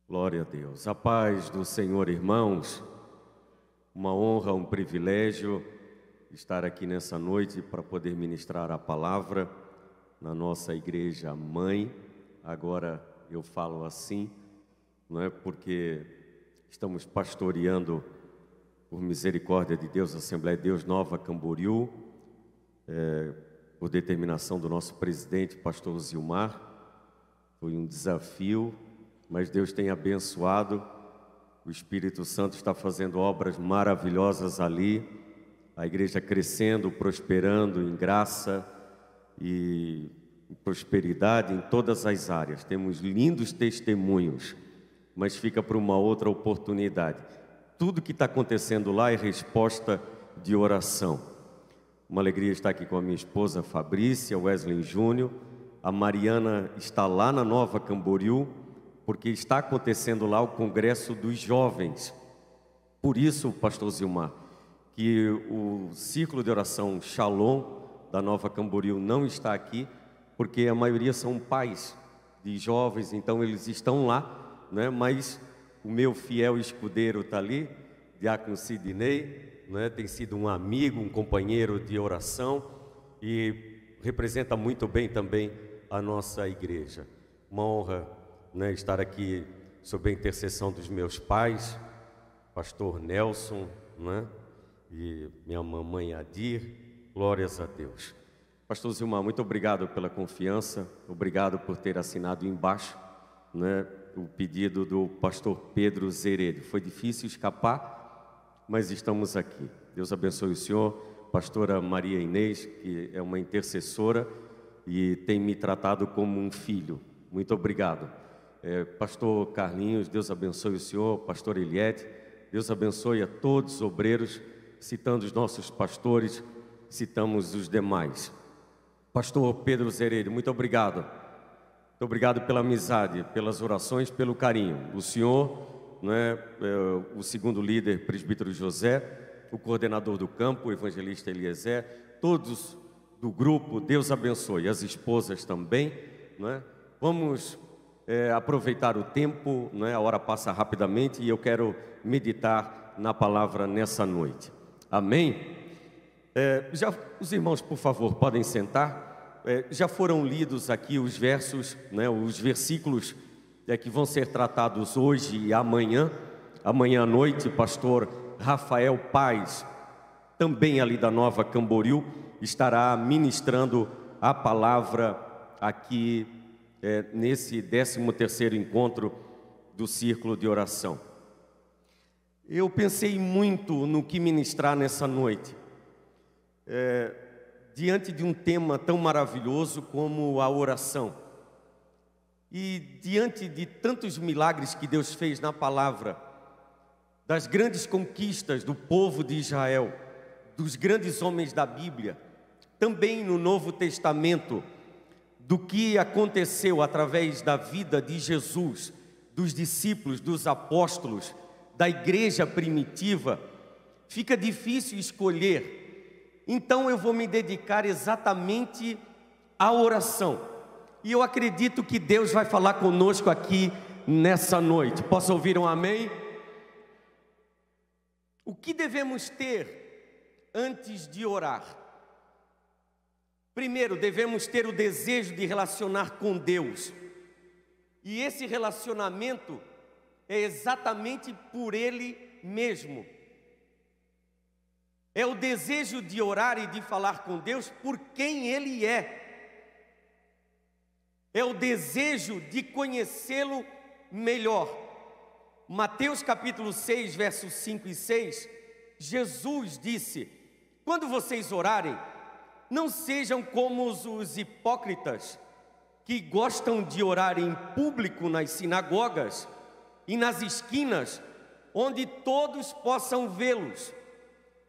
Glória a Deus. A paz do Senhor, irmãos. Uma honra, um privilégio estar aqui nessa noite para poder ministrar a palavra na nossa igreja mãe. Agora eu falo assim, não é porque estamos pastoreando, por misericórdia de Deus, a Assembleia de Deus Nova Camboriú, por determinação do nosso presidente, pastor Zilmar. Foi um desafio, mas Deus tem abençoado. O Espírito Santo está fazendo obras maravilhosas ali, a igreja crescendo, prosperando em graça e em prosperidade em todas as áreas. Temos lindos testemunhos, mas fica para uma outra oportunidade. Tudo que está acontecendo lá é resposta de oração. Uma alegria estar aqui com a minha esposa Fabrícia, Wesley Júnior. A Mariana está lá na Nova Camboriú, porque está acontecendo lá o Congresso dos Jovens. Por isso, pastor Zilmar, que o círculo de oração Shalom da Nova Camboriú não está aqui, porque a maioria são pais de jovens, então eles estão lá, né? Mas o meu fiel escudeiro está ali, Diácono Sidney, né? Tem sido um amigo, um companheiro de oração e representa muito bem também a nossa igreja. Uma honra, né, estar aqui sob a intercessão dos meus pais, pastor Nelson, né, e minha mamãe Adir. Glórias a Deus. Pastor Zilmar, muito obrigado pela confiança, obrigado por ter assinado embaixo, né, o pedido do pastor Pedro Zeredo. Foi difícil escapar, mas estamos aqui. Deus abençoe o senhor. Pastora Maria Inês, que é uma intercessora e tem me tratado como um filho. Muito obrigado. Pastor Carlinhos, Deus abençoe o senhor. Pastor Eliette, Deus abençoe a todos os obreiros, citando os nossos pastores, citamos os demais. Pastor Pedro Zeredo, muito obrigado. Muito obrigado pela amizade, pelas orações, pelo carinho. O senhor, né, o segundo líder, presbítero José, o coordenador do campo, o evangelista Eliezer, todos do grupo, Deus abençoe. As esposas também, né? Vamos aproveitar o tempo, né? A hora passa rapidamente e eu quero meditar na palavra nessa noite. Amém? Os irmãos, por favor, podem sentar. Já foram lidos aqui os versos, né? Os versículos que vão ser tratados hoje e amanhã. Amanhã à noite, pastor Rafael Paz, também ali da Nova Camboriú, estará ministrando a palavra aqui nesse 13º encontro do Círculo de Oração. Eu pensei muito no que ministrar nessa noite, diante de um tema tão maravilhoso como a oração. E diante de tantos milagres que Deus fez na palavra, das grandes conquistas do povo de Israel, dos grandes homens da Bíblia, também no Novo Testamento, do que aconteceu através da vida de Jesus, dos discípulos, dos apóstolos, da igreja primitiva, fica difícil escolher. Então eu vou me dedicar exatamente à oração. E eu acredito que Deus vai falar conosco aqui nessa noite. Posso ouvir um amém? O que devemos ter antes de orar? Primeiro, devemos ter o desejo de relacionar com Deus. E esse relacionamento é exatamente por Ele mesmo. É o desejo de orar e de falar com Deus por quem Ele é. É o desejo de conhecê-lo melhor. Mateus capítulo 6, versos 5 e 6, Jesus disse: quando vocês orarem, não sejam como os hipócritas, que gostam de orar em público nas sinagogas e nas esquinas, onde todos possam vê-los.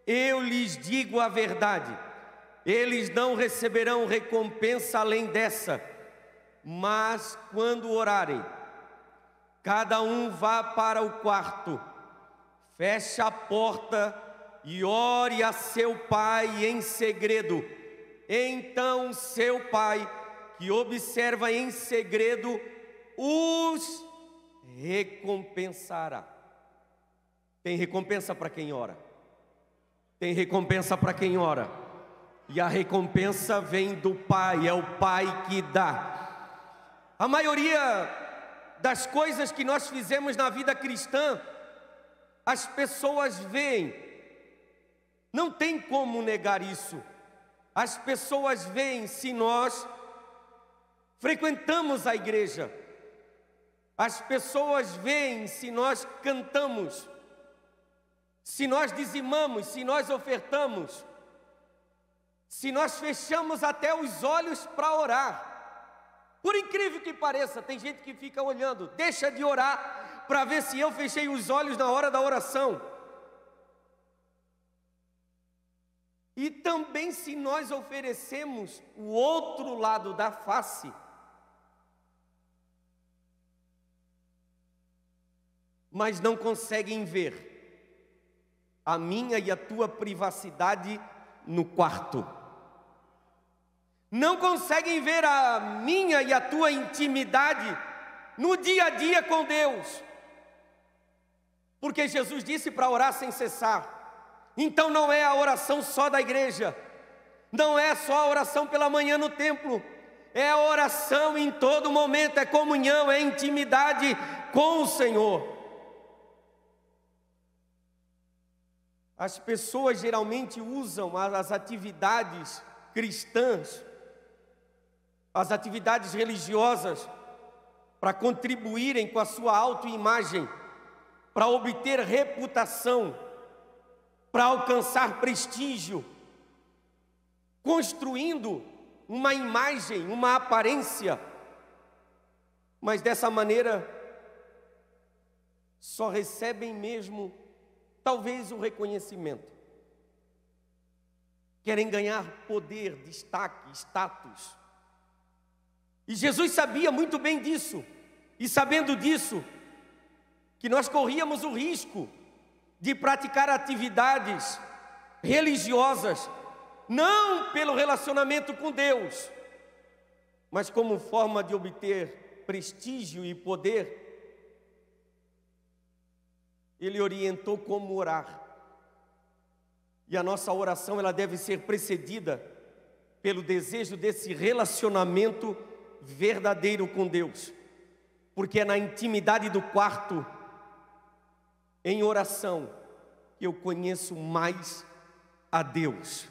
Eu lhes digo a verdade, eles não receberão recompensa além dessa. Mas quando orarem, cada um vá para o quarto, feche a porta e ore a seu pai em segredo. Então seu pai, que observa em segredo, os recompensará. Tem recompensa para quem ora. Tem recompensa para quem ora. E a recompensa vem do Pai, é o Pai que dá. A maioria das coisas que nós fizemos na vida cristã, as pessoas veem. Não tem como negar isso. As pessoas veem se nós frequentamos a igreja. As pessoas veem se nós cantamos, se nós dizimamos, se nós ofertamos, se nós fechamos até os olhos para orar. Por incrível que pareça, tem gente que fica olhando, deixa de orar para ver se eu fechei os olhos na hora da oração. E também se nós oferecemos o outro lado da face, mas não conseguem ver a minha e a tua privacidade no quarto. Não conseguem ver a minha e a tua intimidade no dia a dia com Deus. Porque Jesus disse para orar sem cessar. Então não é a oração só da igreja, não é só a oração pela manhã no templo, é a oração em todo momento, é comunhão, é intimidade com o Senhor. As pessoas geralmente usam as atividades cristãs, as atividades religiosas, para contribuírem com a sua autoimagem, para obter reputação, para alcançar prestígio, construindo uma imagem, uma aparência, mas dessa maneira só recebem mesmo talvez o reconhecimento. Querem ganhar poder, destaque, status. E Jesus sabia muito bem disso, e sabendo disso, que nós corríamos o risco de praticar atividades religiosas, não pelo relacionamento com Deus, mas como forma de obter prestígio e poder. Ele orientou como orar. E a nossa oração, ela deve ser precedida pelo desejo desse relacionamento verdadeiro com Deus. Porque é na intimidade do quarto, em oração, que eu conheço mais a Deus.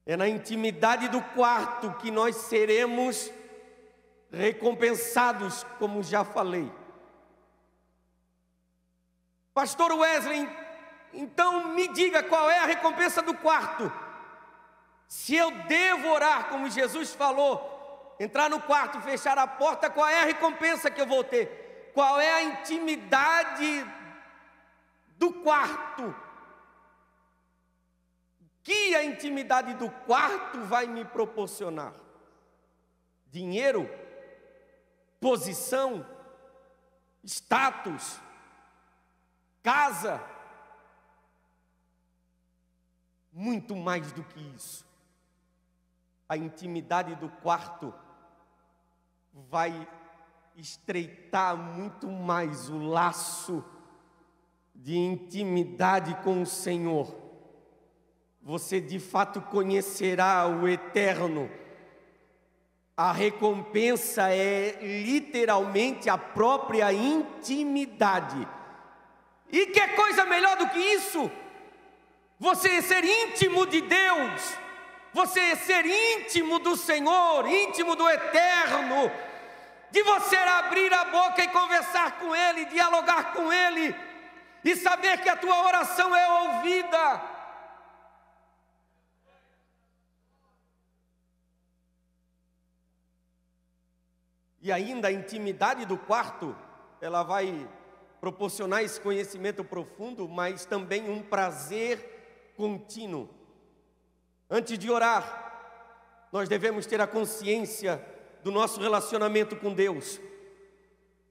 É na intimidade do quarto que nós seremos recompensados, como já falei. Pastor Wesley, então me diga qual é a recompensa do quarto. Se eu devo orar como Jesus falou, entrar no quarto, fechar a porta, qual é a recompensa que eu vou ter? Qual é a intimidade do quarto? Que a intimidade do quarto vai me proporcionar? Dinheiro? Posição? Status? Casa? Muito mais do que isso. A intimidade do quarto vai estreitar muito mais o laço de intimidade com o Senhor. Você de fato conhecerá o eterno. A recompensa é literalmente a própria intimidade. E que coisa melhor do que isso? Você ser íntimo de Deus, você ser íntimo do Senhor, íntimo do eterno, de você abrir a boca e conversar com Ele, dialogar com Ele, e saber que a tua oração é ouvida. E ainda a intimidade do quarto, ela vai proporcionar esse conhecimento profundo, mas também um prazer contínuo. Antes de orar, nós devemos ter a consciência do nosso relacionamento com Deus.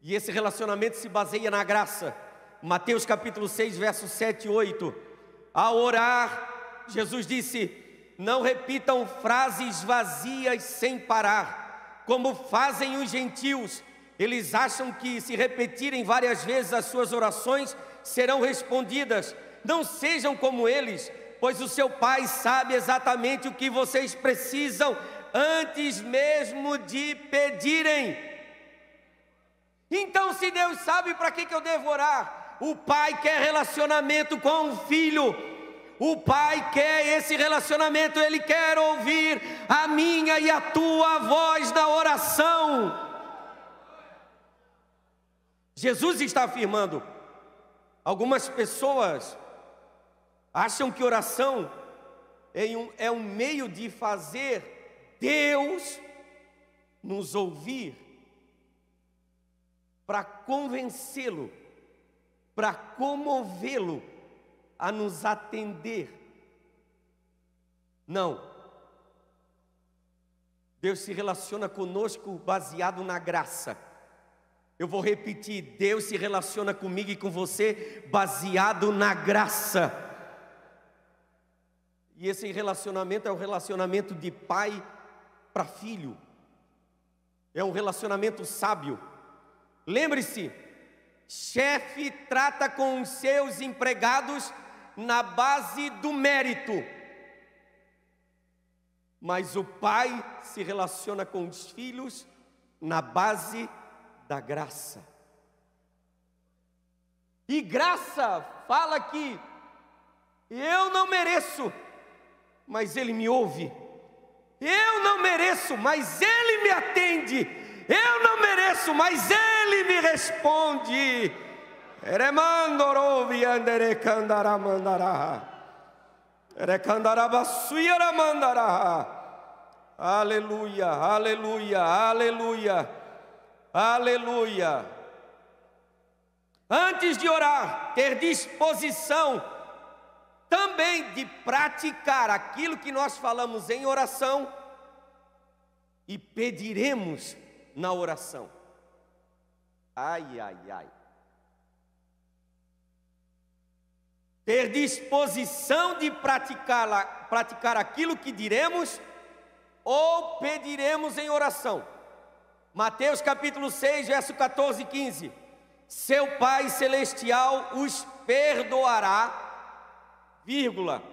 E esse relacionamento se baseia na graça. Mateus capítulo 6, versos 7 e 8. Ao orar, Jesus disse: não repitam frases vazias sem parar, como fazem os gentios, Eles acham que se repetirem várias vezes as suas orações, serão respondidas. Não sejam como eles, pois o seu Pai sabe exatamente o que vocês precisam, antes mesmo de pedirem. Então, se Deus sabe para que eu devo orar, o Pai quer relacionamento com o Filho. O Pai quer esse relacionamento, Ele quer ouvir a minha e a tua voz na oração. Jesus está afirmando, algumas pessoas acham que oração é um meio de fazer Deus nos ouvir, para convencê-lo, para comovê-lo a nos atender. Não. Deus se relaciona conosco baseado na graça. Eu vou repetir, Deus se relaciona comigo e com você baseado na graça. E esse relacionamento é um relacionamento de pai para filho. É um relacionamento sábio. Lembre-se, chefe trata com os seus empregados na base do mérito. Mas o pai se relaciona com os filhos na base da graça. E graça fala que eu não mereço, mas Ele me ouve. Eu não mereço, mas Ele me atende. Eu não mereço, mas Ele me responde. Aleluia, aleluia, aleluia, aleluia. Antes de orar, ter disposição também de praticar aquilo que nós falamos em oração e pediremos na oração. Ai, ai, ai. Ter disposição de praticar aquilo que diremos ou pediremos em oração. Mateus capítulo 6, verso 14 e 15. Seu Pai Celestial os perdoará, vírgula,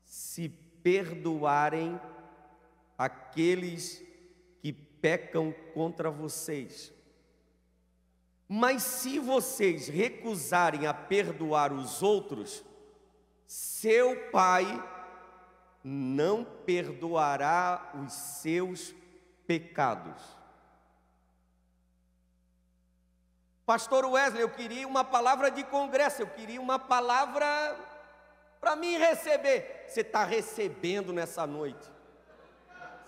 se perdoarem aqueles que pecam contra vocês. Mas se vocês recusarem a perdoar os outros, seu Pai não perdoará os seus pecados. Pastor Wesley, eu queria uma palavra de congresso, eu queria uma palavra para mim receber. Você está recebendo nessa noite.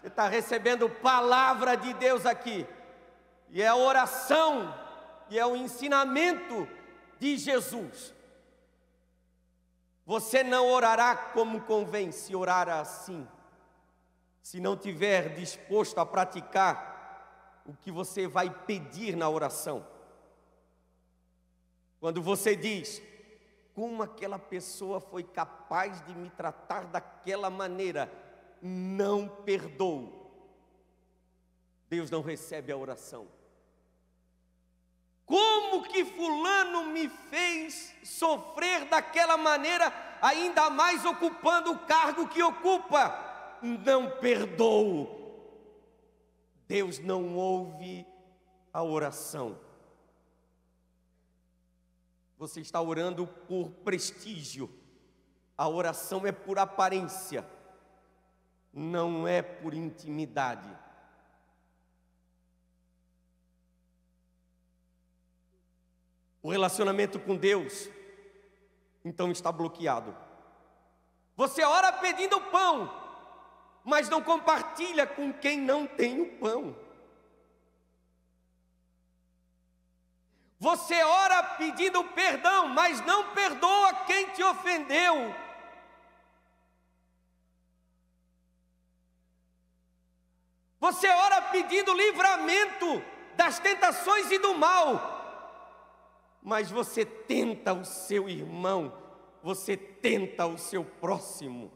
Você está recebendo palavra de Deus aqui. E é a oração, e é o ensinamento de Jesus. Você não orará como convém se orar assim, se não tiver disposto a praticar o que você vai pedir na oração. Quando você diz, como aquela pessoa foi capaz de me tratar daquela maneira, não perdoo. Deus não recebe a oração. Como que fulano me fez sofrer daquela maneira, ainda mais ocupando o cargo que ocupa? Não perdoo. Deus não ouve a oração. Você está orando por prestígio. A oração é por aparência, não é por intimidade. O relacionamento com Deus, então, está bloqueado. Você ora pedindo pão, mas não compartilha com quem não tem o pão. Você ora pedindo perdão, mas não perdoa quem te ofendeu. Você ora pedindo livramento das tentações e do mal, mas você tenta o seu irmão, você tenta o seu próximo.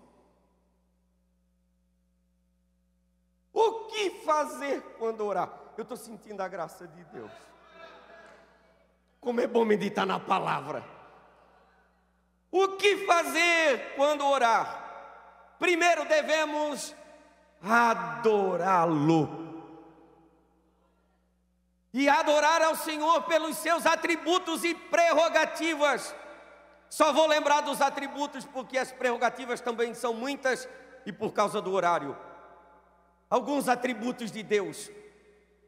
O que fazer quando orar? Eu estou sentindo a graça de Deus. Como é bom meditar na palavra. O que fazer quando orar? Primeiro devemos adorá-lo. E adorar ao Senhor pelos seus atributos e prerrogativas. Só vou lembrar dos atributos porque as prerrogativas também são muitas e por causa do horário. Alguns atributos de Deus.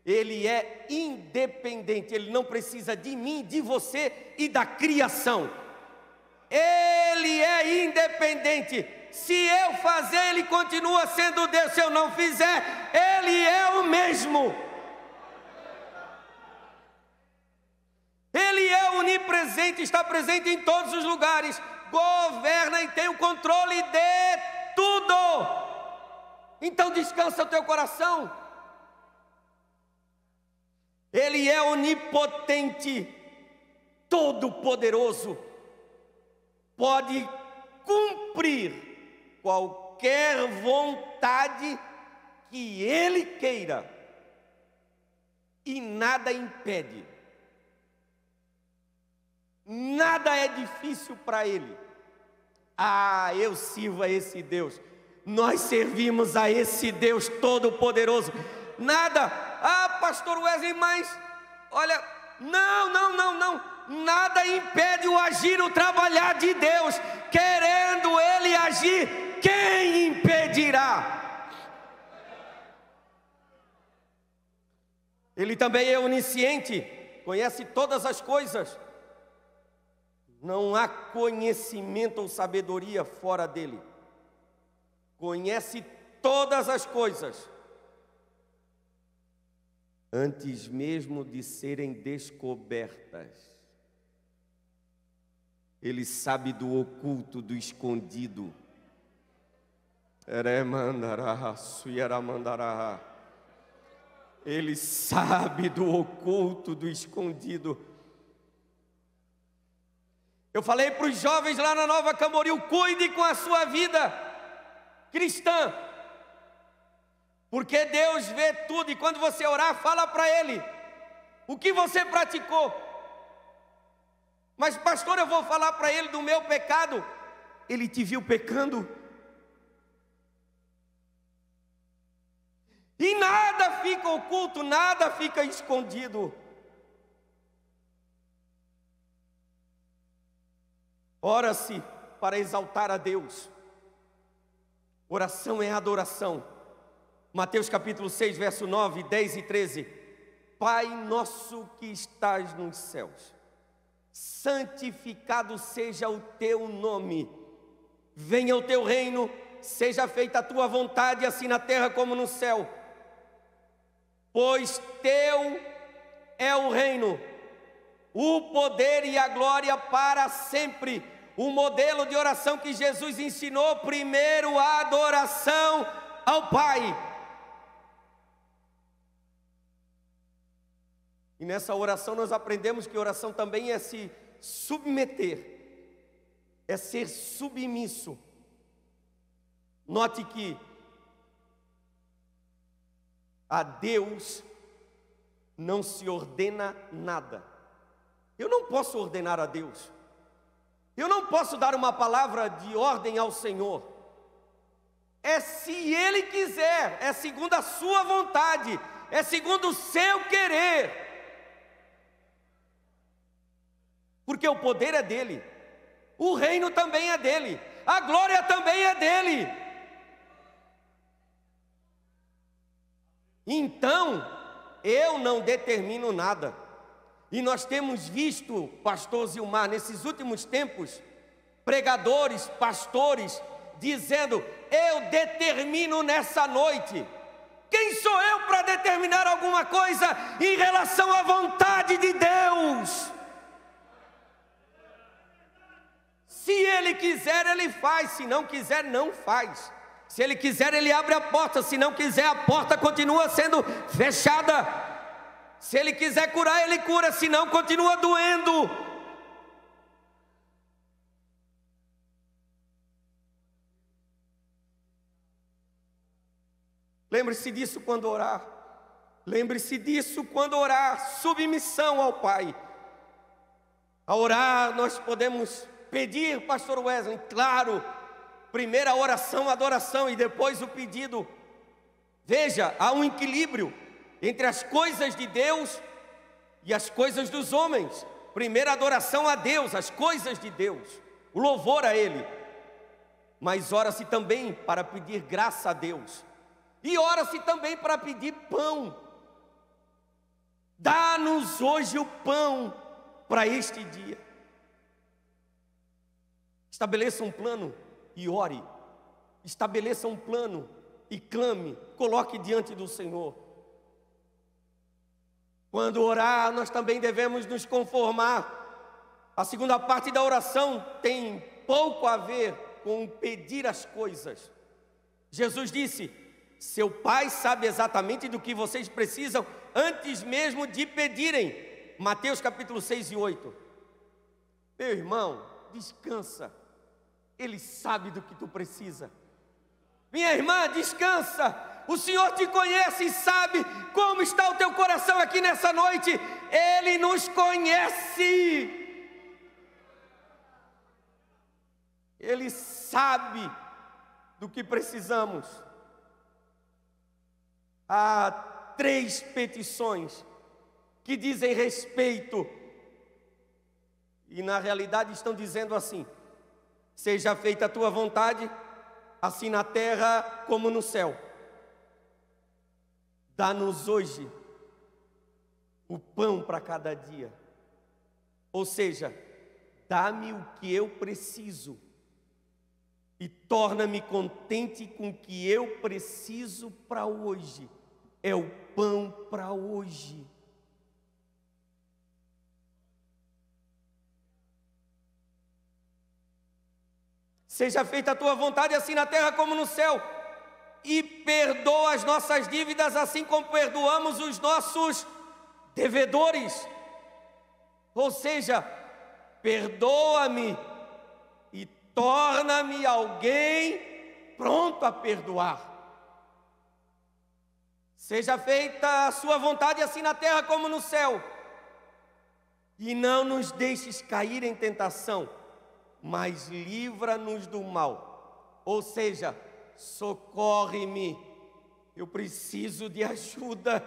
Ele é independente, Ele não precisa de mim, de você e da criação. Ele é independente. Se eu fazer, Ele continua sendo Deus. Se eu não fizer, Ele é o mesmo. Ele é onipresente, está presente em todos os lugares. Governa e tem o controle de tudo. Então descansa o teu coração. Ele é onipotente, todo-poderoso, pode cumprir qualquer vontade que Ele queira, e nada impede, nada é difícil para Ele. Ah, eu sirvo a esse Deus, nós servimos a esse Deus todo-poderoso. Nada, pastor Wesley, mas olha, não, nada impede o agir, o trabalhar de Deus. Querendo Ele agir, quem impedirá? Ele também é onisciente, conhece todas as coisas. Não há conhecimento ou sabedoria fora dele. Conhece todas as coisas, antes mesmo de serem descobertas. Ele sabe do oculto, do escondido. Ele sabe do oculto, do escondido. Eu falei para os jovens lá na Nova Camboriú: cuide com a sua vida cristã, porque Deus vê tudo. E quando você orar, fala para Ele o que você praticou. Mas pastor, eu vou falar para Ele do meu pecado. Ele te viu pecando? E nada fica oculto, nada fica escondido. Ora-se para exaltar a Deus. Oração é adoração. Mateus capítulo 6, verso 9, 10 e 13. Pai nosso que estás nos céus, santificado seja o teu nome. Venha o teu reino, seja feita a tua vontade, assim na terra como no céu. Pois teu é o reino, o poder e a glória para sempre. O modelo de oração que Jesus ensinou: primeiro a adoração ao Pai. E nessa oração nós aprendemos que oração também é se submeter, é ser submisso. Note que a Deus não se ordena nada. Eu não posso ordenar a Deus. Eu não posso dar uma palavra de ordem ao Senhor. É se Ele quiser, é segundo a sua vontade, é segundo o seu querer. Porque o poder é dele, o reino também é dele, a glória também é dele. Então, eu não determino nada. E nós temos visto, pastor Zilmar, nesses últimos tempos, pregadores, pastores, dizendo: eu determino nessa noite. Quem sou eu para determinar alguma coisa em relação à vontade de Deus? Se Ele quiser, Ele faz. Se não quiser, não faz. Se Ele quiser, Ele abre a porta. Se não quiser, a porta continua sendo fechada. Se Ele quiser curar, Ele cura. Se não, continua doendo. Lembre-se disso quando orar. Lembre-se disso quando orar, submissão ao Pai. A orar nós podemos pedir, pastor Wesley, claro, primeira oração, adoração e depois o pedido. Veja, há um equilíbrio entre as coisas de Deus e as coisas dos homens. Primeira adoração a Deus, as coisas de Deus, o louvor a Ele. Mas ora-se também para pedir graça a Deus. E ora-se também para pedir pão. Dá-nos hoje o pão para este dia. Estabeleça um plano e ore. Estabeleça um plano e clame. Coloque diante do Senhor. Quando orar, nós também devemos nos conformar. A segunda parte da oração tem pouco a ver com pedir as coisas. Jesus disse: seu Pai sabe exatamente do que vocês precisam antes mesmo de pedirem. Mateus capítulo 6 e 8. Meu irmão, descansa. Ele sabe do que tu precisa. Minha irmã, descansa. O Senhor te conhece e sabe como está o teu coração aqui nessa noite. Ele nos conhece. Ele sabe do que precisamos. Há 3 petições que dizem respeito e na realidade estão dizendo assim: seja feita a tua vontade, assim na terra como no céu. Dá-nos hoje o pão para cada dia. Ou seja, dá-me o que eu preciso e torna-me contente com o que eu preciso para hoje. É o pão para hoje. Seja feita a tua vontade, assim na terra como no céu. E perdoa as nossas dívidas, assim como perdoamos os nossos devedores. Ou seja, perdoa-me e torna-me alguém pronto a perdoar. Seja feita a sua vontade, assim na terra como no céu. E não nos deixes cair em tentação, mas livra-nos do mal. Ou seja, socorre-me. Eu preciso de ajuda,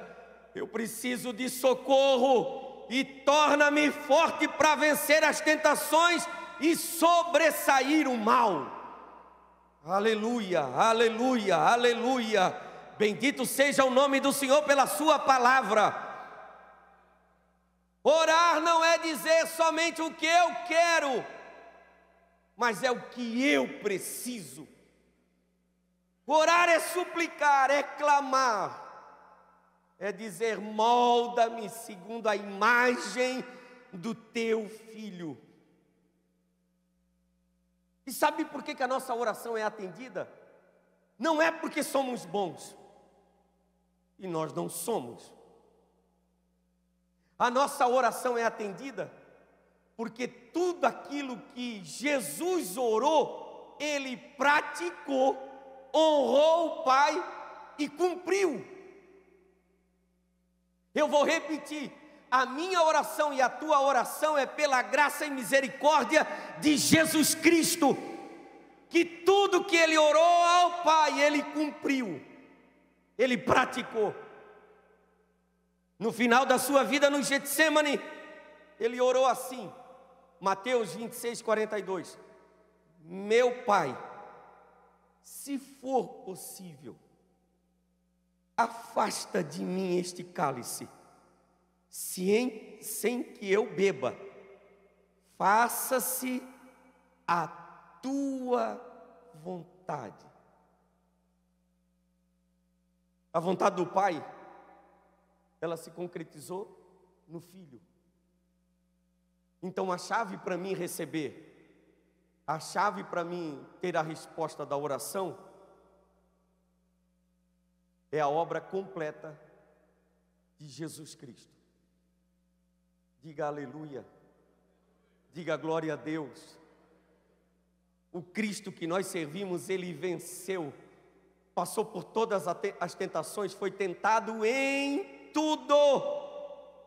eu preciso de socorro. E torna-me forte para vencer as tentações e sobressair o mal. Aleluia, aleluia, aleluia. Bendito seja o nome do Senhor pela sua palavra. Orar não é dizer somente o que eu quero, mas é o que eu preciso. Orar é suplicar, é clamar, é dizer: molda-me segundo a imagem do teu filho. E sabe por que a nossa oração é atendida? Não é porque somos bons, e nós não somos. A nossa oração é atendida porque tudo aquilo que Jesus orou, Ele praticou, honrou o Pai e cumpriu. Eu vou repetir: a minha oração e a tua oração é pela graça e misericórdia de Jesus Cristo, que tudo que Ele orou ao Pai, Ele cumpriu, Ele praticou. No final da sua vida no Getsemane, Ele orou assim, Mateus 26, 42. Meu Pai, se for possível, afasta de mim este cálice, sem que eu beba. Faça-se a tua vontade. A vontade do Pai, ela se concretizou no Filho. Então a chave para mim receber, a chave para mim ter a resposta da oração, é a obra completa de Jesus Cristo. Diga aleluia, diga glória a Deus. O Cristo que nós servimos, Ele venceu, passou por todas as tentações, foi tentado em tudo,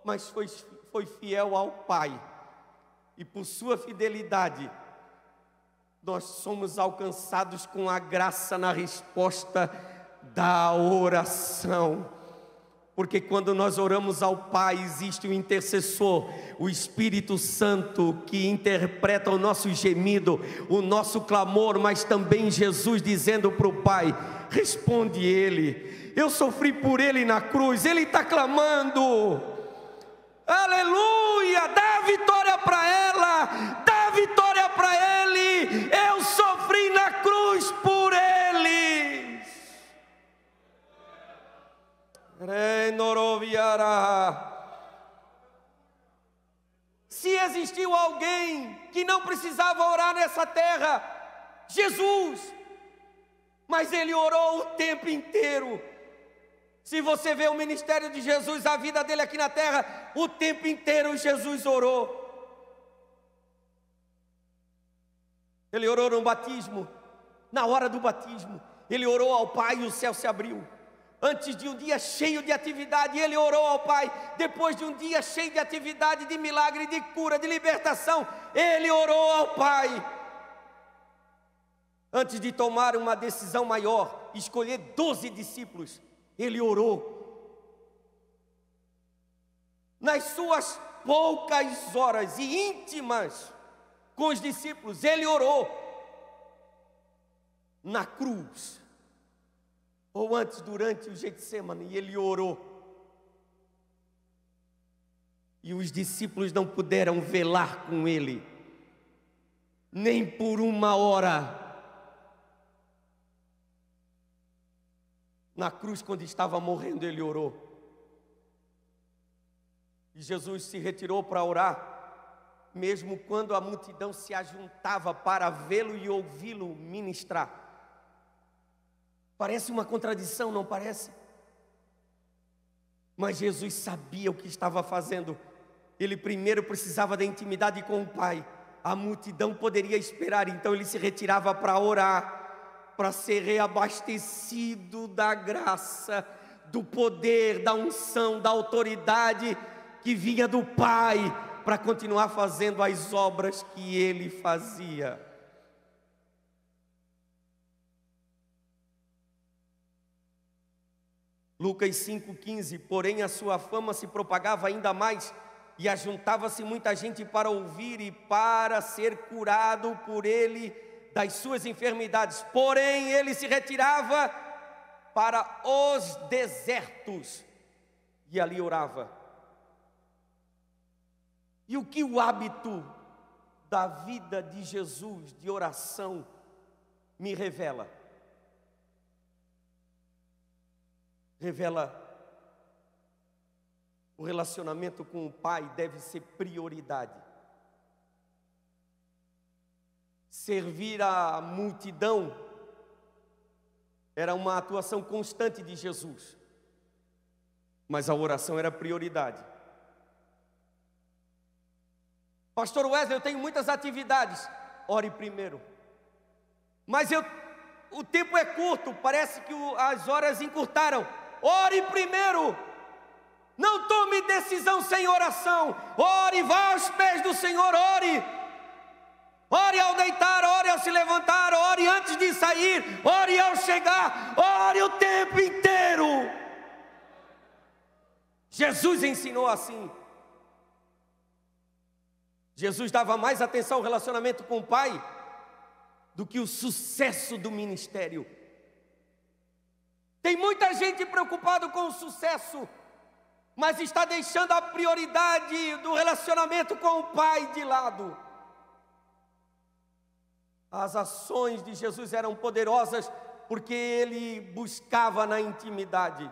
mas foi fiel ao Pai. E por sua fidelidade, nós somos alcançados com a graça na resposta da oração. Porque quando nós oramos ao Pai, existe um intercessor, o Espírito Santo, que interpreta o nosso gemido, o nosso clamor, mas também Jesus dizendo para o Pai: responde Ele, eu sofri por Ele na cruz, Ele está clamando, aleluia, dá vitória para ela, dá vitória para Ele, eu sofri na cruz por Ele. Se existiu alguém que não precisava orar nessa terra, Jesus, mas Ele orou o tempo inteiro. Se você vê o ministério de Jesus, a vida dele aqui na terra, o tempo inteiro Jesus orou. Ele orou no batismo, na hora do batismo, Ele orou ao Pai e o céu se abriu. Antes de um dia cheio de atividade, Ele orou ao Pai. Depois de um dia cheio de atividade, de milagre, de cura, de libertação, Ele orou ao Pai. Antes de tomar uma decisão maior, escolher 12 discípulos, Ele orou. Nas suas poucas horas e íntimas com os discípulos, Ele orou. Na cruz, ou antes, durante o Getsemane, Ele orou. E os discípulos não puderam velar com Ele, nem por uma hora. Na cruz, quando estava morrendo, Ele orou. E Jesus se retirou para orar, mesmo quando a multidão se ajuntava para vê-lo e ouvi-lo ministrar. Parece uma contradição, não parece? Mas Jesus sabia o que estava fazendo. Ele primeiro precisava da intimidade com o Pai. A multidão poderia esperar, então Ele se retirava para orar, para ser reabastecido da graça, do poder, da unção, da autoridade que vinha do Pai, para continuar fazendo as obras que Ele fazia. Lucas 5,15, porém a sua fama se propagava ainda mais, e ajuntava-se muita gente para ouvir e para ser curado por ele das suas enfermidades. Porém ele se retirava para os desertos e ali orava. E o que o hábito da vida de Jesus, de oração, me revela? Revela o relacionamento com o Pai deve ser prioridade. Servir a multidão era uma atuação constante de Jesus, mas a oração era prioridade. Pastor Wesley, eu tenho muitas atividades. Ore primeiro. Mas o tempo é curto, parece que as horas encurtaram. Ore primeiro. Não tome decisão sem oração. Ore, vá aos pés do Senhor, ore. Ore ao deitar, ore ao se levantar, ore antes de sair, ore ao chegar, ore o tempo inteiro. Jesus ensinou assim. Jesus dava mais atenção ao relacionamento com o Pai do que o sucesso do ministério. Tem muita gente preocupada com o sucesso, mas está deixando a prioridade do relacionamento com o Pai de lado. As ações de Jesus eram poderosas porque Ele buscava na intimidade.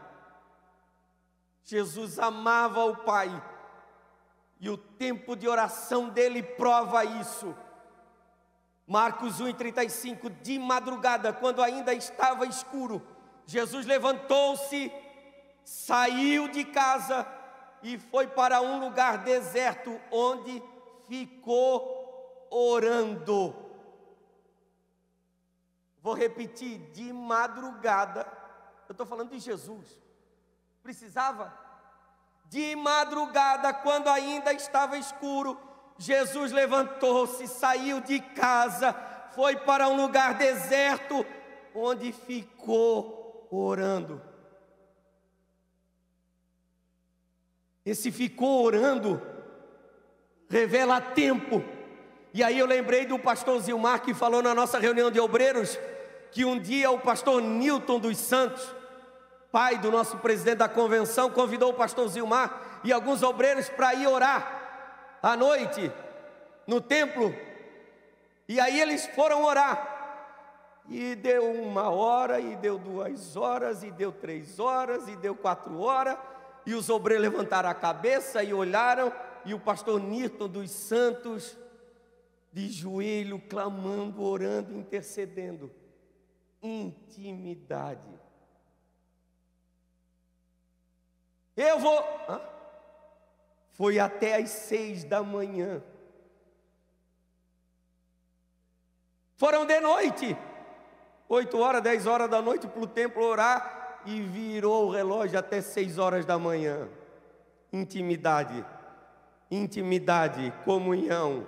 Jesus amava o Pai e o tempo de oração dele prova isso. Marcos 1:35, de madrugada, quando ainda estava escuro, Jesus levantou-se, saiu de casa e foi para um lugar deserto, onde ficou orando. Vou repetir, de madrugada. Eu estou falando de Jesus. Precisava? De madrugada, quando ainda estava escuro, Jesus levantou-se, saiu de casa, foi para um lugar deserto, onde ficou orando. Esse ficou orando revela tempo. E aí eu lembrei do pastor Zilmar, que falou na nossa reunião de obreiros, que um dia o pastor Newton dos Santos, pai do nosso presidente da convenção, convidou o pastor Zilmar e alguns obreiros para ir orar à noite no templo. E aí eles foram orar. E deu 1 hora, e deu 2 horas, e deu 3 horas, e deu 4 horas. E os obreiros levantaram a cabeça e olharam. E o pastor Newton dos Santos, de joelho, clamando, orando, intercedendo. Intimidade. Eu vou... Foi até às 6 da manhã. Foram de noite. 8 horas, 10 horas da noite para o templo orar. E virou o relógio até 6 horas da manhã. Intimidade. Intimidade, comunhão.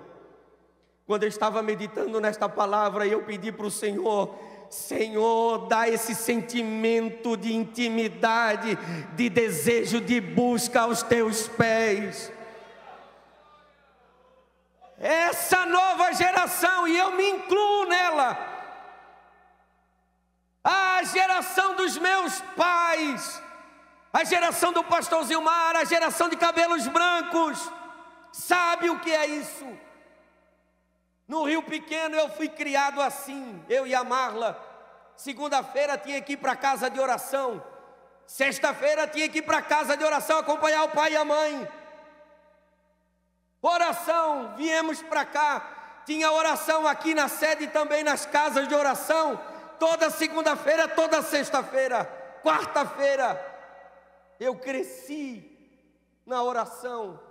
Quando eu estava meditando nesta palavra, eu pedi para o Senhor: Senhor, dá esse sentimento de intimidade, de desejo de busca aos teus pés. Essa nova geração, e eu me incluo nela, a geração dos meus pais, a geração do pastor Zilmar, a geração de cabelos brancos, sabe o que é isso? No Rio Pequeno eu fui criado assim, eu e a Marla. Segunda-feira tinha que ir para a casa de oração. Sexta-feira tinha que ir para a casa de oração acompanhar o pai e a mãe. Oração, viemos para cá. Tinha oração aqui na sede e também nas casas de oração. Toda segunda-feira, toda sexta-feira, quarta-feira. Eu cresci na oração.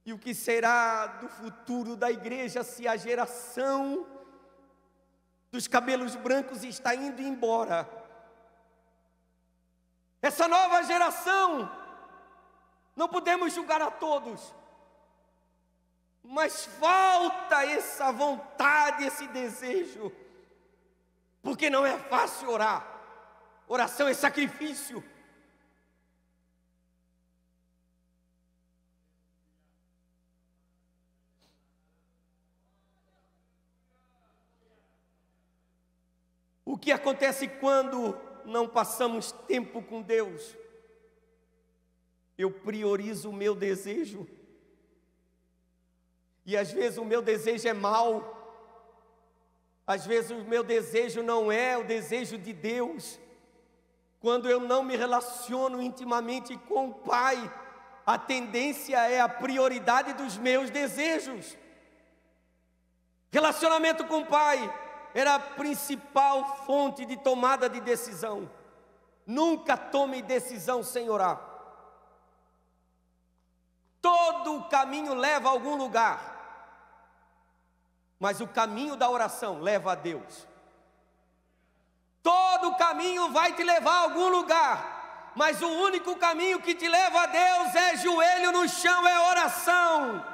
E o que será do futuro da igreja se a geração dos cabelos brancos está indo embora? Essa nova geração, não podemos julgar a todos, mas falta essa vontade, esse desejo, porque não é fácil orar. Oração é sacrifício. O que acontece quando não passamos tempo com Deus? Eu priorizo o meu desejo. E às vezes o meu desejo é mau. Às vezes o meu desejo não é o desejo de Deus. Quando eu não me relaciono intimamente com o Pai, a tendência é a prioridade dos meus desejos. Relacionamento com o Pai era a principal fonte de tomada de decisão. Nunca tome decisão sem orar. Todo o caminho leva a algum lugar, mas o caminho da oração leva a Deus. Todo o caminho vai te levar a algum lugar, mas o único caminho que te leva a Deus é joelho no chão, é oração.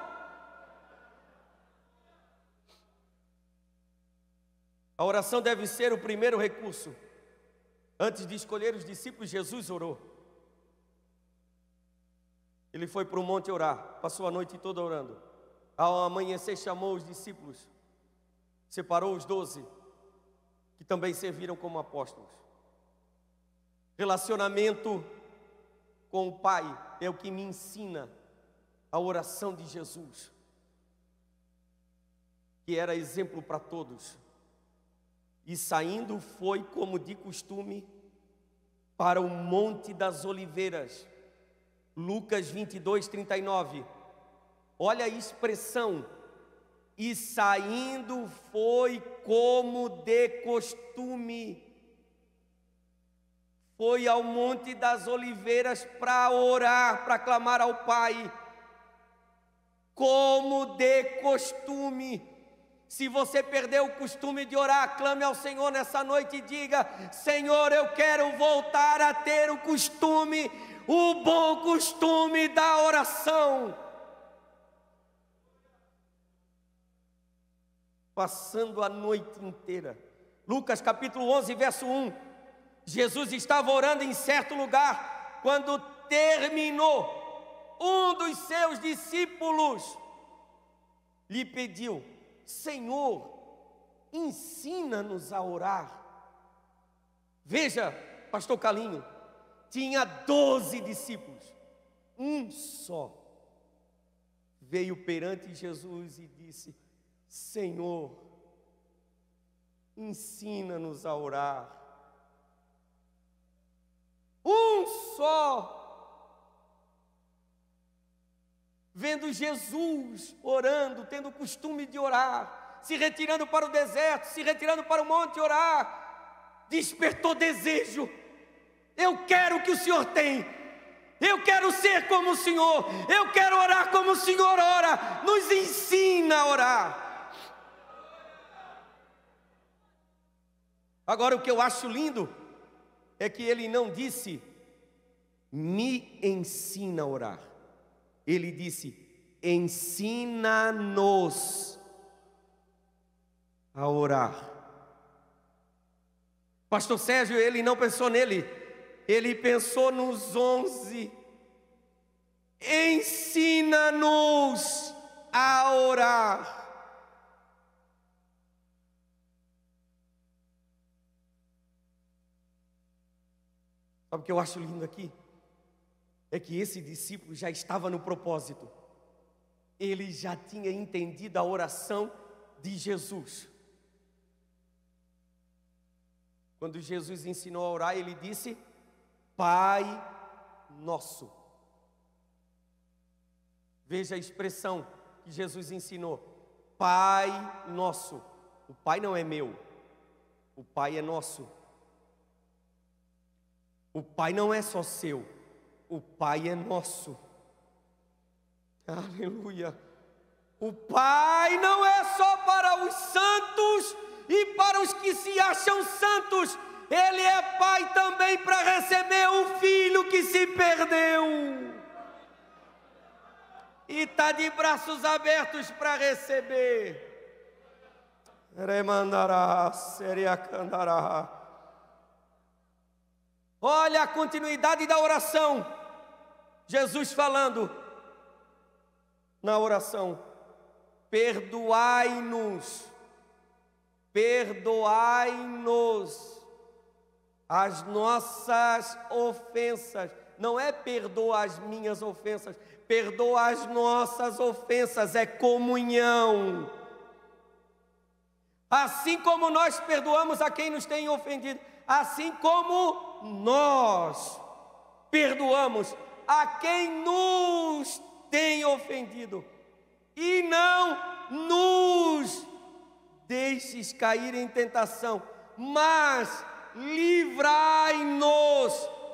A oração deve ser o primeiro recurso. Antes de escolher os discípulos, Jesus orou. Ele foi para o monte orar, passou a noite toda orando. Ao amanhecer chamou os discípulos, separou os 12, que também serviram como apóstolos. Relacionamento com o Pai é o que me ensina a oração de Jesus, que era exemplo para todos. E saindo foi, como de costume, para o Monte das Oliveiras. Lucas 22, 39. Olha a expressão. E saindo foi como de costume. Foi ao Monte das Oliveiras para orar, para clamar ao Pai. Como de costume. Se você perdeu o costume de orar, clame ao Senhor nessa noite e diga: Senhor, eu quero voltar a ter o costume, o bom costume da oração. Passando a noite inteira. Lucas capítulo 11, verso 1. Jesus estava orando em certo lugar. Quando terminou, um dos seus discípulos lhe pediu: Senhor, ensina-nos a orar. Veja, pastor Calinho, tinha 12 discípulos, um só veio perante Jesus e disse: Senhor, ensina-nos a orar. Um só. Vendo Jesus orando, tendo o costume de orar, se retirando para o deserto, se retirando para o monte orar, despertou desejo. Eu quero o que o Senhor tem, eu quero ser como o Senhor, eu quero orar como o Senhor ora. Nos ensina a orar. Agora, o que eu acho lindo é que ele não disse: me ensina a orar. Ele disse: ensina-nos a orar. Pastor Sérgio, ele não pensou nele, ele pensou nos 11. Ensina-nos a orar. Sabe o que eu acho lindo aqui? É que esse discípulo já estava no propósito. Ele já tinha entendido a oração de Jesus. Quando Jesus ensinou a orar, ele disse: Pai Nosso. Veja a expressão que Jesus ensinou: Pai Nosso. O Pai não é meu, o Pai é nosso. O Pai não é só seu, o Pai é nosso. Aleluia. O Pai não é só para os santos e para os que se acham santos. Ele é Pai também para receber o filho que se perdeu. E está de braços abertos para receber. Remandará, seriacandará. Olha a continuidade da oração. Jesus falando na oração: perdoai-nos, perdoai-nos as nossas ofensas. Não é perdoa as minhas ofensas, perdoa as nossas ofensas, é comunhão. Assim como nós perdoamos a quem nos tem ofendido, assim como nós perdoamos a quem nos tem ofendido. E não nos deixes cair em tentação, mas livrai-nos.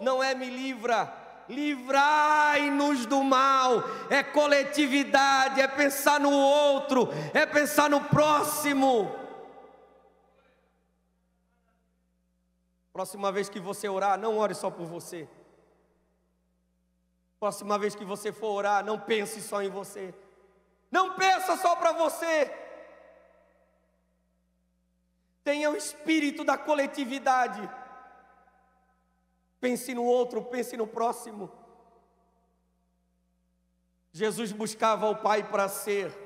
Não é me livra, livrai-nos do mal. É coletividade, é pensar no outro, é pensar no próximo. Próxima vez que você orar, não ore só por você. Próxima vez que você for orar, não pense só em você. Não pensa só para você. Tenha o espírito da coletividade. Pense no outro, pense no próximo. Jesus buscava o Pai para ser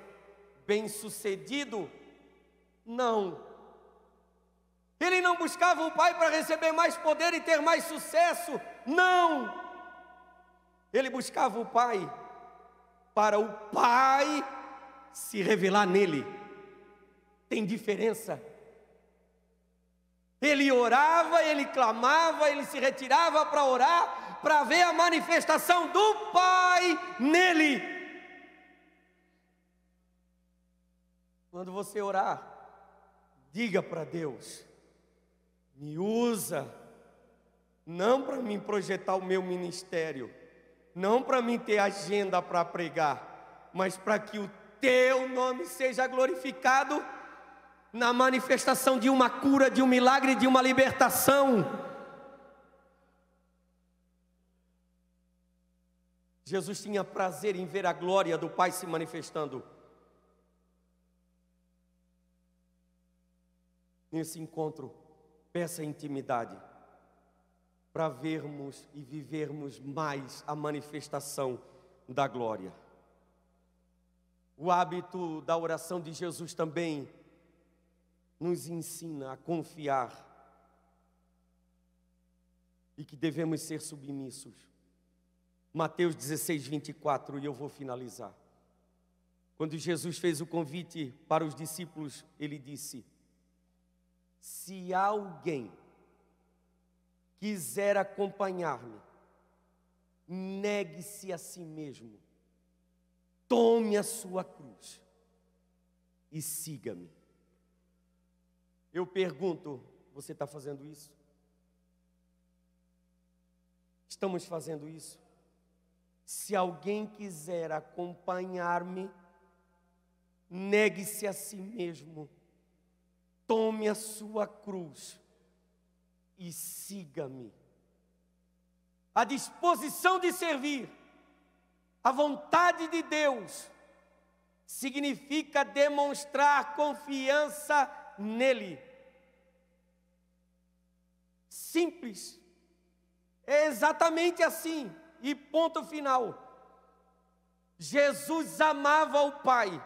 bem-sucedido? Não. Ele não buscava o Pai para receber mais poder e ter mais sucesso? Não. Ele buscava o Pai para o Pai se revelar nele. Tem diferença. Ele orava, ele clamava, ele se retirava para orar, para ver a manifestação do Pai nele. Quando você orar, diga para Deus: me usa, não para mim projetar o meu ministério, não para mim ter agenda para pregar, mas para que o teu nome seja glorificado na manifestação de uma cura, de um milagre, de uma libertação. Jesus tinha prazer em ver a glória do Pai se manifestando. Nesse encontro, peça intimidade para vermos e vivermos mais a manifestação da glória. O hábito da oração de Jesus também nos ensina a confiar e que devemos ser submissos. Mateus 16, 24, e eu vou finalizar. Quando Jesus fez o convite para os discípulos, ele disse: se alguém quiser acompanhar-me, negue-se a si mesmo, tome a sua cruz e siga-me. Eu pergunto, você está fazendo isso? Estamos fazendo isso? Se alguém quiser acompanhar-me, negue-se a si mesmo, tome a sua cruz e siga-me. A disposição de servir, a vontade de Deus, significa demonstrar confiança nele. Simples. É exatamente assim. E ponto final. Jesus amava o Pai.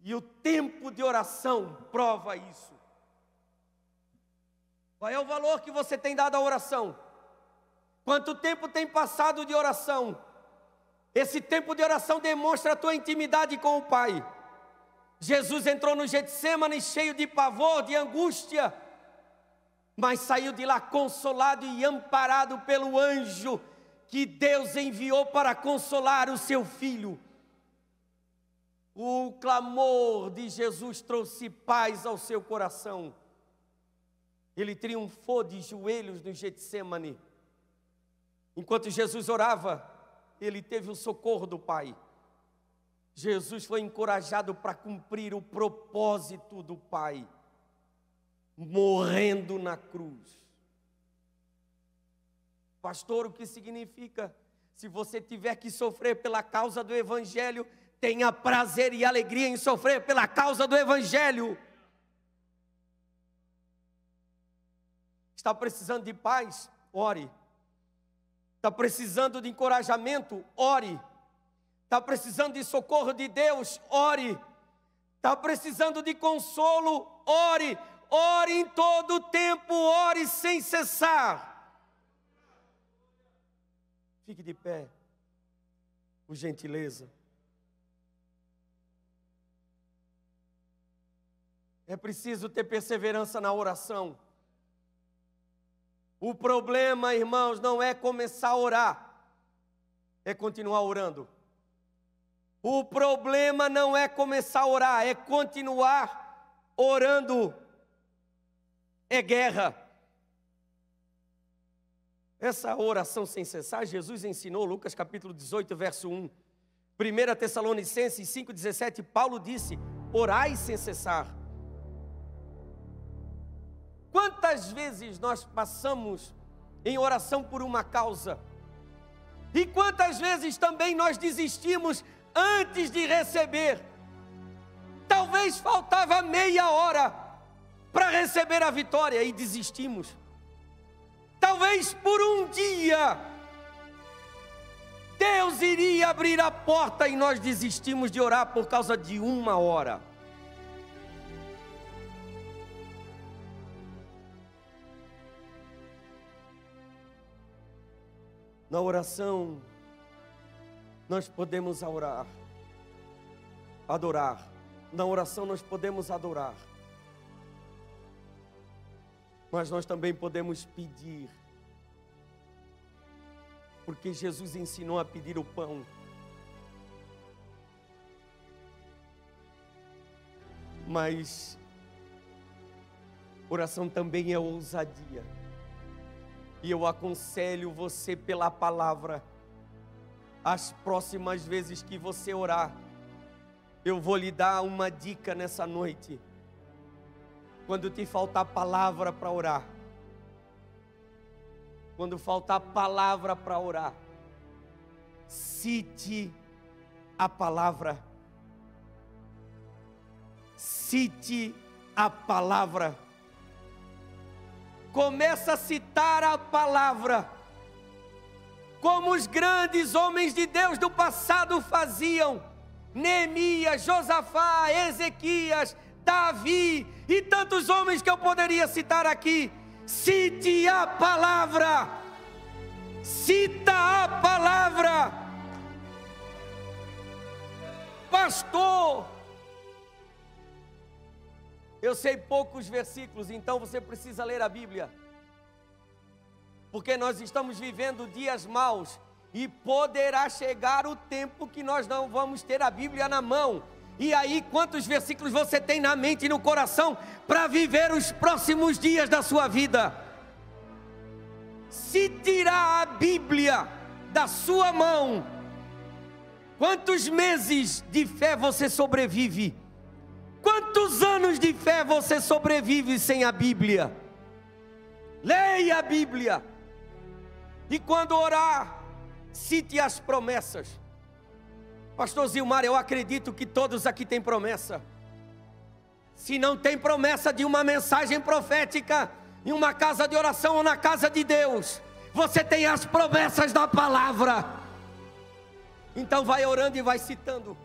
E o tempo de oração prova isso. Qual é o valor que você tem dado à oração? Quanto tempo tem passado de oração? Esse tempo de oração demonstra a tua intimidade com o Pai. Jesus entrou no Getsêmani cheio de pavor, de angústia, mas saiu de lá consolado e amparado pelo anjo que Deus enviou para consolar o seu filho. O clamor de Jesus trouxe paz ao seu coração. Ele triunfou de joelhos no Getsêmani. Enquanto Jesus orava, ele teve o socorro do Pai. Jesus foi encorajado para cumprir o propósito do Pai, morrendo na cruz. Pastor, o que significa? Se você tiver que sofrer pela causa do Evangelho, tenha prazer e alegria em sofrer pela causa do Evangelho. Está precisando de paz? Ore. Está precisando de encorajamento? Ore. Está precisando de socorro de Deus? Ore. Está precisando de consolo? Ore. Ore em todo o tempo, ore sem cessar. Fique de pé, por gentileza. É preciso ter perseverança na oração. O problema, irmãos, não é começar a orar, é continuar orando. O problema não é começar a orar, é continuar orando. É guerra. Essa oração sem cessar, Jesus ensinou, Lucas capítulo 18, verso 1. 1 Tessalonicenses 5,17, Paulo disse: orai sem cessar. Quantas vezes nós passamos em oração por uma causa? E quantas vezes também nós desistimos antes de receber? Talvez faltava meia hora para receber a vitória e desistimos. Talvez por um dia Deus iria abrir a porta e nós desistimos de orar por causa de uma hora. Na oração nós podemos orar, adorar. Na oração nós podemos adorar. Mas nós também podemos pedir. Porque Jesus ensinou a pedir o pão. Mas oração também é ousadia. E eu aconselho você pela palavra, as próximas vezes que você orar, Eu vou lhe dar uma dica nessa noite. Quando te faltar palavra para orar, quando faltar palavra para orar, cite a palavra. Cite a palavra. Começa a citar a palavra, como os grandes homens de Deus do passado faziam. Neemias, Josafá, Ezequias, Davi e tantos homens que eu poderia citar aqui. Cite a palavra. Cita a palavra. Pastor, eu sei poucos versículos, então você precisa ler a Bíblia. Porque nós estamos vivendo dias maus e poderá chegar o tempo que nós não vamos ter a Bíblia na mão. E aí, quantos versículos você tem na mente e no coração para viver os próximos dias da sua vida? Se tirar a Bíblia da sua mão, quantos meses de fé você sobrevive? Quantos anos de fé você sobrevive sem a Bíblia? Leia a Bíblia. E quando orar, cite as promessas. Pastor Zilmar, eu acredito que todos aqui têm promessa. Se não tem promessa de uma mensagem profética em uma casa de oração ou na casa de Deus, você tem as promessas da palavra. Então vai orando e vai citando.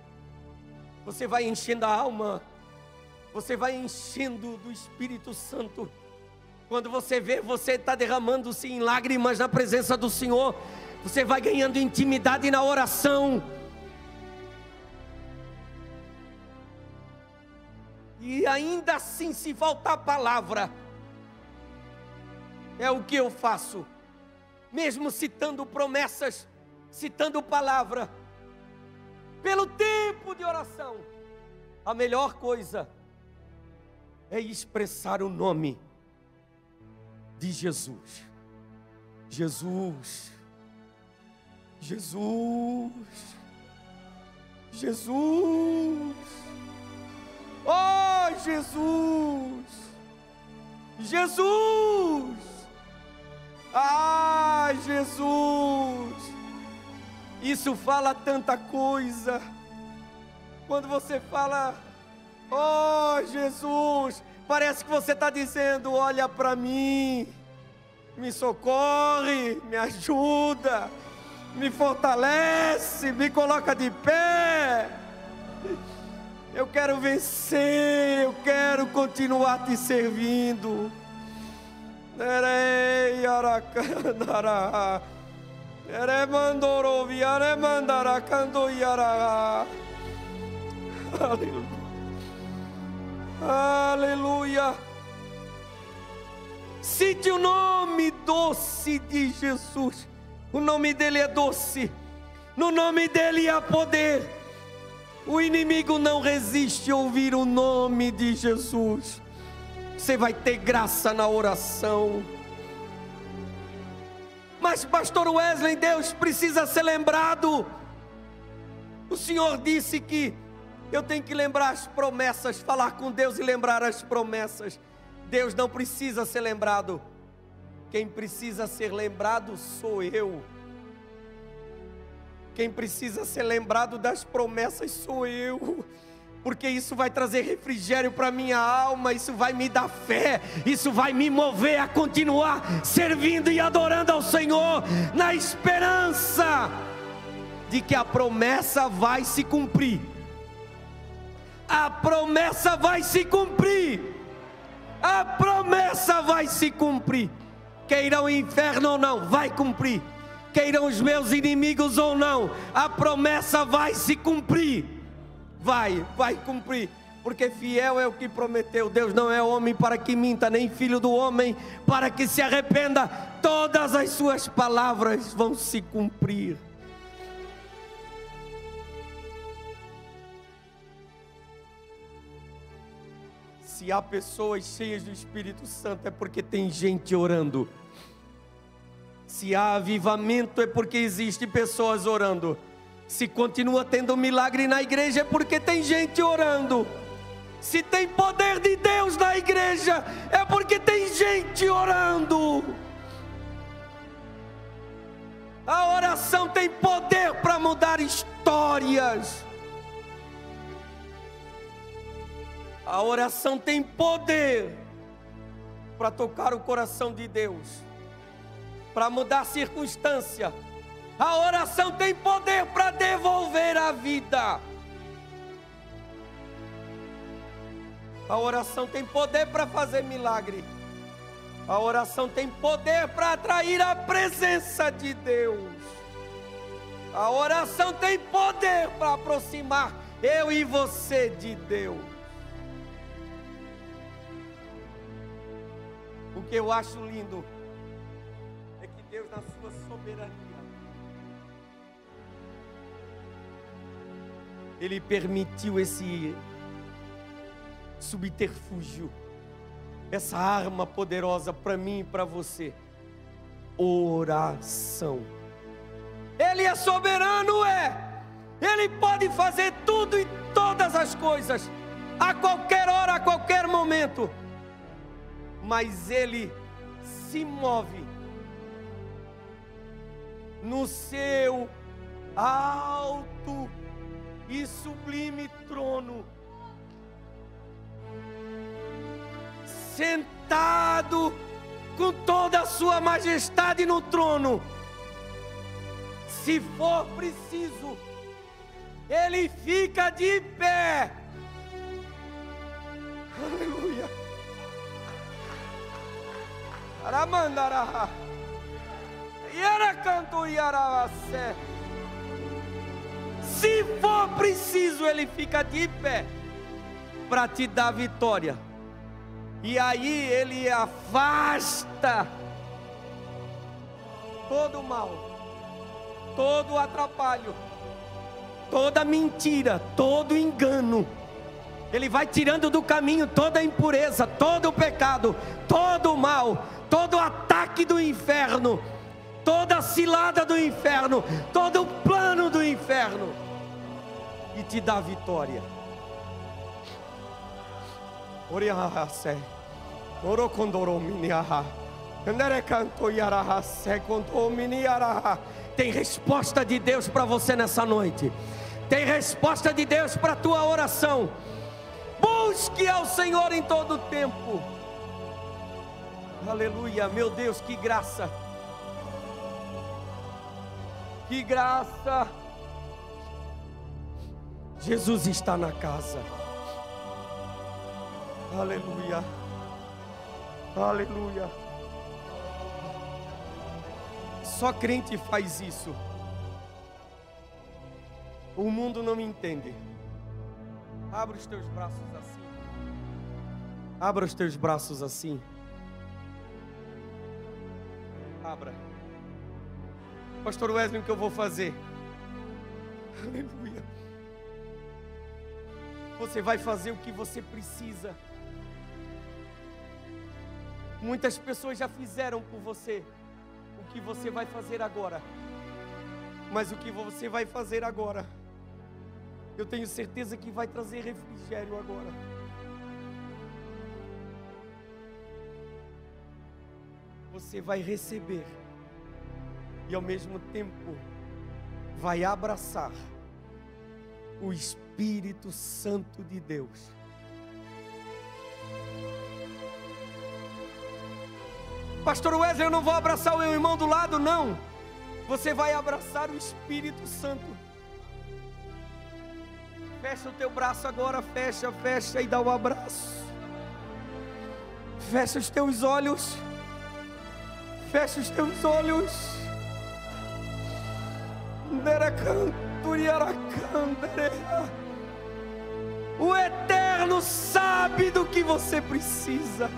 Você vai enchendo a alma. Você vai enchendo do Espírito Santo. Quando você vê, você está derramando-se em lágrimas na presença do Senhor. Você vai ganhando intimidade na oração. E ainda assim, se faltar palavra, é o que eu faço. Mesmo citando promessas, citando palavra, pelo tempo de oração, a melhor coisa é expressar o nome de Jesus. Jesus. Jesus. Jesus. Oh, Jesus. Jesus. Ah, Jesus. Isso fala tanta coisa. Quando você fala, oh, Jesus, parece que você está dizendo, olha para mim, me socorre, me ajuda, me fortalece, me coloca de pé. Eu quero vencer, eu quero continuar te servindo. Aleluia. Cite o nome doce de Jesus. O nome dele é doce. No nome dele há poder. O inimigo não resiste a ouvir o nome de Jesus. Você vai ter graça na oração. Mas pastor Wesley, Deus precisa ser lembrado. O Senhor disse que eu tenho que lembrar as promessas, falar com Deus e lembrar as promessas. Deus não precisa ser lembrado. Quem precisa ser lembrado sou eu. Quem precisa ser lembrado das promessas sou eu. Porque isso vai trazer refrigério para minha alma, isso vai me dar fé, isso vai me mover a continuar servindo e adorando ao Senhor, na esperança de que a promessa vai se cumprir. A promessa vai se cumprir. A promessa vai se cumprir. Queiram o inferno ou não, vai cumprir. Queiram os meus inimigos ou não, a promessa vai se cumprir. Vai cumprir, porque fiel é o que prometeu. Deus não é homem para que minta, nem filho do homem para que se arrependa. Todas as suas palavras vão se cumprir. Se há pessoas cheias do Espírito Santo, é porque tem gente orando. Se há avivamento, é porque existem pessoas orando. Se continua tendo milagre na igreja é porque tem gente orando. Se tem poder de Deus na igreja é porque tem gente orando. A oração tem poder para mudar histórias. A oração tem poder para tocar o coração de Deus, para mudar a circunstância. A oração tem poder para devolver a vida. A oração tem poder para fazer milagre. A oração tem poder para atrair a presença de Deus. A oração tem poder para aproximar eu e você de Deus. O que eu acho lindo é que Deus, na sua soberania, Ele permitiu esse subterfúgio, essa arma poderosa para mim e para você. Oração. Ele é soberano, Ele pode fazer tudo e todas as coisas, a qualquer hora, a qualquer momento. Mas Ele se move no seu alto e sublime trono, sentado com toda a sua majestade no trono. Se for preciso, Ele fica de pé. Aleluia. Aramandara. Yara canto yaravase. Se for preciso, Ele fica de pé para te dar vitória. E aí Ele afasta todo o mal, todo o atrapalho, toda mentira, todo engano. Ele vai tirando do caminho toda a impureza, todo o pecado, todo o mal, todo o ataque do inferno, toda a cilada do inferno, todo o plano do inferno, e te dá vitória. Tem resposta de Deus para você nessa noite. Tem resposta de Deus para a tua oração. Busque ao Senhor em todo o tempo. Aleluia, meu Deus, que graça. Que graça. Jesus está na casa. Aleluia. Aleluia. Só crente faz isso. O mundo não me entende. Abra os teus braços assim. Abra os teus braços assim. Abra. Pastor Wesley, o que eu vou fazer? Aleluia. Você vai fazer o que você precisa. Muitas pessoas já fizeram por você o que você vai fazer agora. Mas o que você vai fazer agora, eu tenho certeza que vai trazer refrigério agora. Você vai receber e ao mesmo tempo vai abraçar o Espírito Santo de Deus. Pastor Wesley, eu não vou abraçar o meu irmão do lado, não. Você vai abraçar o Espírito Santo. Fecha o teu braço agora, fecha e dá um abraço. Fecha os teus olhos. Fecha os teus olhos. O Eterno sabe do que você precisa.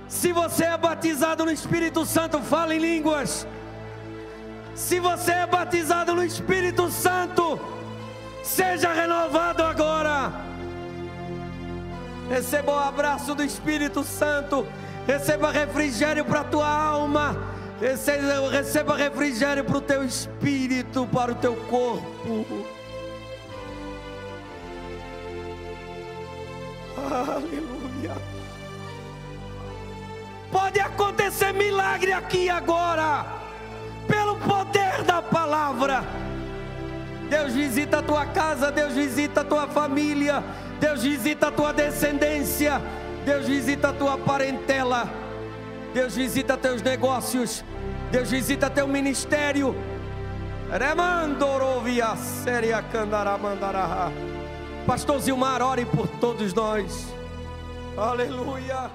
Se você é batizado no Espírito Santo, fala em línguas. Se você é batizado no Espírito Santo, seja renovado agora. Receba o abraço do Espírito Santo. Receba refrigério para a tua alma. Receba refrigério para o teu espírito, para o teu corpo. Aleluia. Pode acontecer milagre aqui agora, pelo poder da palavra. Deus visita a tua casa, Deus visita a tua família, Deus visita a tua descendência, Deus visita a tua parentela, Deus visita teus negócios, Deus visita teu ministério. Pastor Zilmar, ore por todos nós. Aleluia.